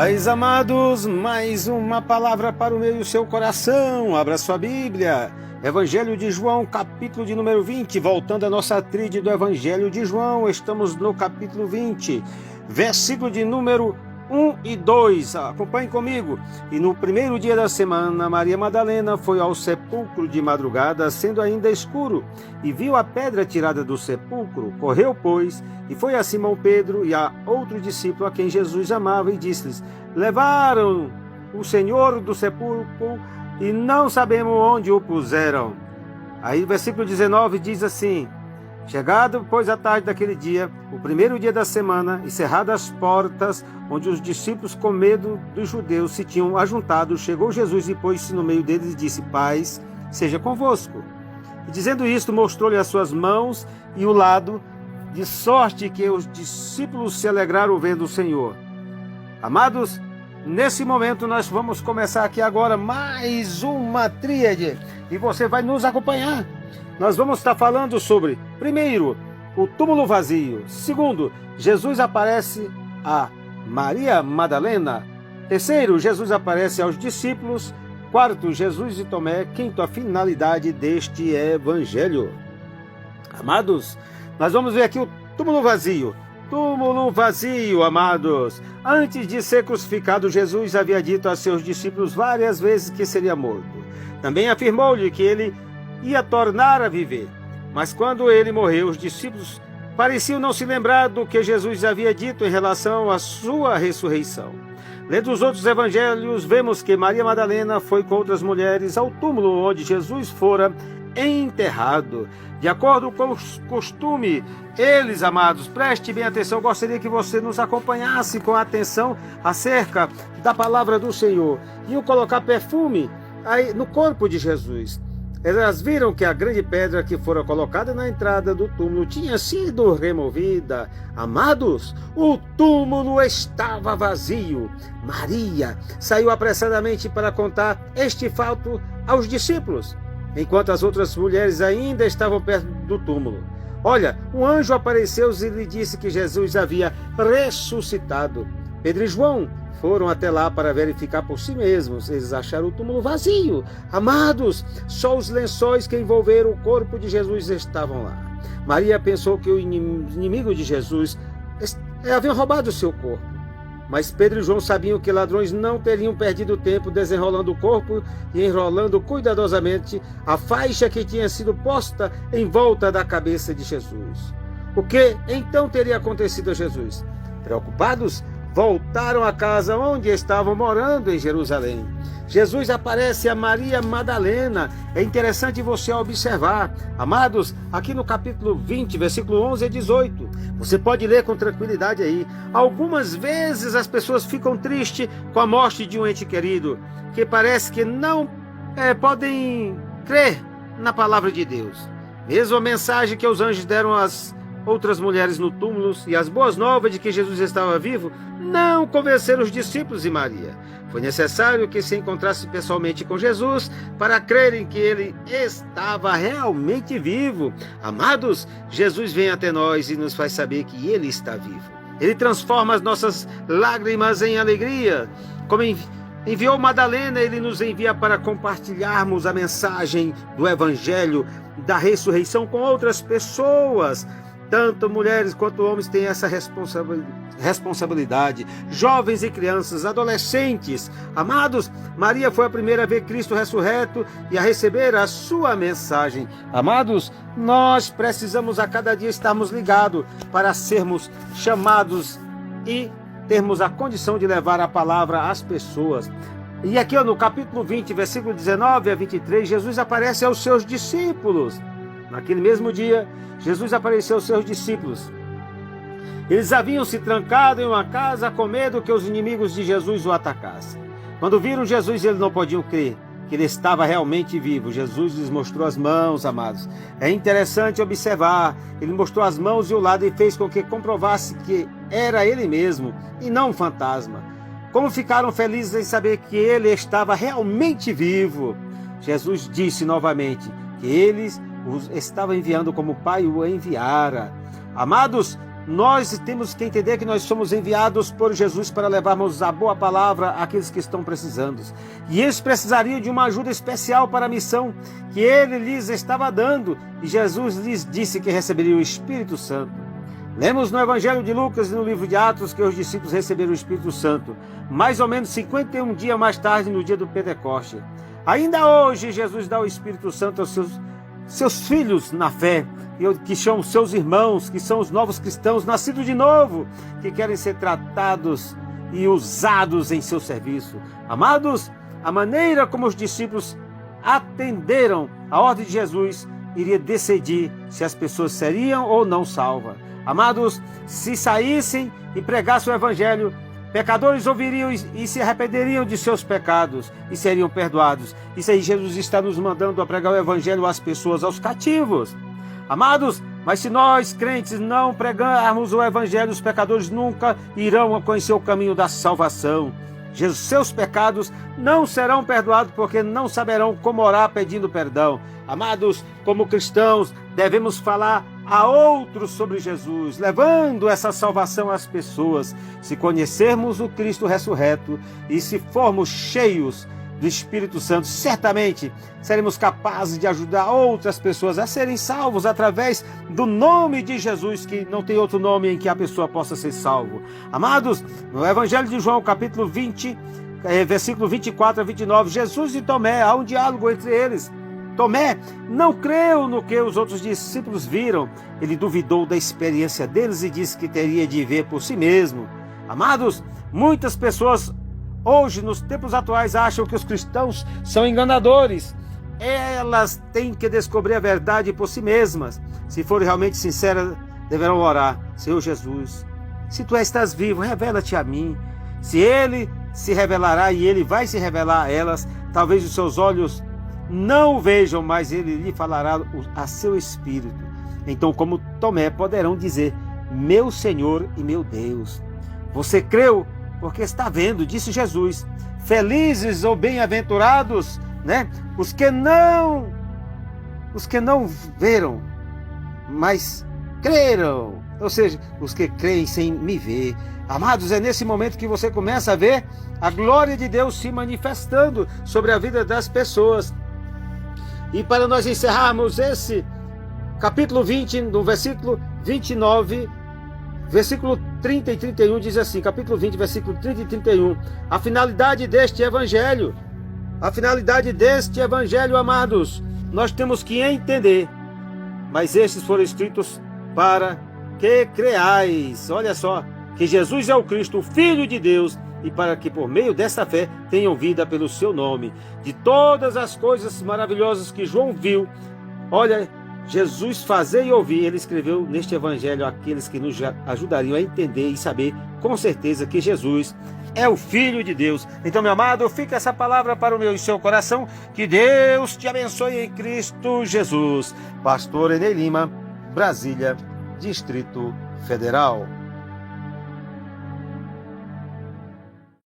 Pais amados, mais uma palavra para o meu e o seu coração. Abra sua Bíblia. Evangelho de João, capítulo de número 20. Voltando à nossa tríade do Evangelho de João, estamos no capítulo 20, versículo de número 1 e 2. Acompanhe comigo. E no primeiro dia da semana, Maria Madalena foi ao sepulcro de madrugada, sendo ainda escuro, e viu a pedra tirada do sepulcro. Correu, pois, e foi a Simão Pedro e a outro discípulo a quem Jesus amava, e disse-lhes: levaram o Senhor do sepulcro e não sabemos onde o puseram. Aí o versículo 19 diz assim: chegado, pois, a tarde daquele dia, o primeiro dia da semana, e cerradas as portas, onde os discípulos, com medo dos judeus, se tinham ajuntado, chegou Jesus e pôs-se no meio deles e disse: paz seja convosco. E dizendo isto, mostrou-lhe as suas mãos e o lado, de sorte que os discípulos se alegraram vendo o Senhor. Amados, nesse momento nós vamos começar aqui agora mais uma tríade, e você vai nos acompanhar. Nós vamos estar falando sobre, primeiro, o túmulo vazio. Segundo, Jesus aparece a Maria Madalena. Terceiro, Jesus aparece aos discípulos. Quarto, Jesus e Tomé. Quinto, a finalidade deste evangelho. Amados, nós vamos ver aqui o túmulo vazio. Túmulo vazio, amados. Antes de ser crucificado, Jesus havia dito a seus discípulos várias vezes que seria morto. Também afirmou-lhe que ele ia tornar a viver. Mas quando ele morreu, os discípulos pareciam não se lembrar do que Jesus havia dito em relação à sua ressurreição. Lendo os outros evangelhos, vemos que Maria Madalena foi com outras mulheres ao túmulo onde Jesus fora enterrado. De acordo com o costume, eles, amados, preste bem atenção, eu gostaria que você nos acompanhasse com atenção acerca da palavra do Senhor. Iam colocar perfume aí no corpo de Jesus. Elas viram que a grande pedra que fora colocada na entrada do túmulo tinha sido removida. Amados, o túmulo estava vazio. Maria saiu apressadamente para contar este fato aos discípulos, enquanto as outras mulheres ainda estavam perto do túmulo. Olha, um anjo apareceu e lhe disse que Jesus havia ressuscitado. Pedro e João foram até lá para verificar por si mesmos. Eles acharam o túmulo vazio. Amados, só os lençóis que envolveram o corpo de Jesus estavam lá. Maria pensou que o inimigo de Jesus havia roubado o seu corpo. Mas Pedro e João sabiam que ladrões não teriam perdido tempo desenrolando o corpo e enrolando cuidadosamente a faixa que tinha sido posta em volta da cabeça de Jesus. O que então teria acontecido a Jesus? Preocupados, voltaram à casa onde estavam morando em Jerusalém. Jesus aparece a Maria Madalena. É interessante você observar, amados, aqui no capítulo 20, versículo 11 a 18. Você pode ler com tranquilidade aí. Algumas vezes as pessoas ficam tristes com a morte de um ente querido, que parece que não podem crer na palavra de Deus. Mesmo a mensagem que os anjos deram às outras mulheres no túmulo e as boas novas de que Jesus estava vivo não convenceram os discípulos e Maria. Foi necessário que se encontrasse pessoalmente com Jesus para crerem que ele estava realmente vivo. Amados, Jesus vem até nós e nos faz saber que ele está vivo. Ele transforma as nossas lágrimas em alegria. Como enviou Madalena, ele nos envia para compartilharmos a mensagem do evangelho da ressurreição com outras pessoas. Tanto mulheres quanto homens têm essa responsabilidade. Jovens e crianças, adolescentes. Amados, Maria foi a primeira a ver Cristo ressurreto e a receber a sua mensagem. Amados, nós precisamos a cada dia estarmos ligados para sermos chamados e termos a condição de levar a palavra às pessoas. E aqui no capítulo 20, versículo 19 a 23, Jesus aparece aos seus discípulos. Naquele mesmo dia, Jesus apareceu aos seus discípulos. Eles haviam se trancado em uma casa com medo que os inimigos de Jesus o atacassem. Quando viram Jesus, eles não podiam crer que ele estava realmente vivo. Jesus lhes mostrou as mãos, amados. É interessante observar. Ele mostrou as mãos e o lado e fez com que comprovasse que era ele mesmo e não um fantasma. Como ficaram felizes em saber que ele estava realmente vivo. Jesus disse novamente que eles os estava enviando como o Pai o enviara. Amados, nós temos que entender que nós somos enviados por Jesus para levarmos a boa palavra àqueles que estão precisando. E eles precisariam de uma ajuda especial para a missão que ele lhes estava dando. E Jesus lhes disse que receberia o Espírito Santo. Lemos no Evangelho de Lucas e no livro de Atos que os discípulos receberam o Espírito Santo, mais ou menos 51 dias mais tarde, no dia do Pentecoste. Ainda hoje, Jesus dá o Espírito Santo aos seus filhos na fé, que são seus irmãos, que são os novos cristãos, nascidos de novo, que querem ser tratados e usados em seu serviço. Amados, a maneira como os discípulos atenderam a ordem de Jesus iria decidir se as pessoas seriam ou não salvas. Amados, se saíssem e pregassem o Evangelho, pecadores ouviriam e se arrependeriam de seus pecados e seriam perdoados. Isso aí Jesus está nos mandando a pregar o Evangelho às pessoas, aos cativos. Amados, mas se nós, crentes, não pregarmos o Evangelho, os pecadores nunca irão conhecer o caminho da salvação. Seus pecados não serão perdoados porque não saberão como orar pedindo perdão. Amados, como cristãos, devemos falar a outros sobre Jesus, levando essa salvação às pessoas. Se conhecermos o Cristo ressurreto e se formos cheios do Espírito Santo, certamente seremos capazes de ajudar outras pessoas a serem salvos através do nome de Jesus, que não tem outro nome em que a pessoa possa ser salvo. Amados, no Evangelho de João, capítulo 20, versículo 24 a 29, Jesus e Tomé, há um diálogo entre eles. Tomé não creu no que os outros discípulos viram. Ele duvidou da experiência deles e disse que teria de ver por si mesmo. Amados, muitas pessoas hoje, nos tempos atuais, acham que os cristãos são enganadores. Elas têm que descobrir a verdade por si mesmas. Se forem realmente sinceras, deverão orar: Senhor Jesus, se tu estás vivo, revela-te a mim. Se ele se revelará, e ele vai se revelar a elas, talvez os seus olhos não o vejam, mas ele lhe falará a seu espírito. Então, como Tomé, poderão dizer: meu Senhor e meu Deus. Você creu porque está vendo, disse Jesus. Felizes ou bem-aventurados, né? Os que não viram, mas creram. Ou seja, os que creem sem me ver. Amados, é nesse momento que você começa a ver a glória de Deus se manifestando sobre a vida das pessoas. E para nós encerrarmos esse capítulo 20, no versículo 29, versículo 30 e 31, diz assim, capítulo 20, versículo 30 e 31, a finalidade deste evangelho, amados, nós temos que entender, mas estes foram escritos para que creais, olha só, que Jesus é o Cristo, o Filho de Deus, e para que por meio desta fé tenham vida pelo seu nome. De todas as coisas maravilhosas que João viu, olha, Jesus fazer e ouvir, ele escreveu neste evangelho aqueles que nos ajudariam a entender e saber com certeza que Jesus é o Filho de Deus. Então, meu amado, fica essa palavra para o meu e seu coração. Que Deus te abençoe em Cristo Jesus. Pastor Enei Lima, Brasília, Distrito Federal.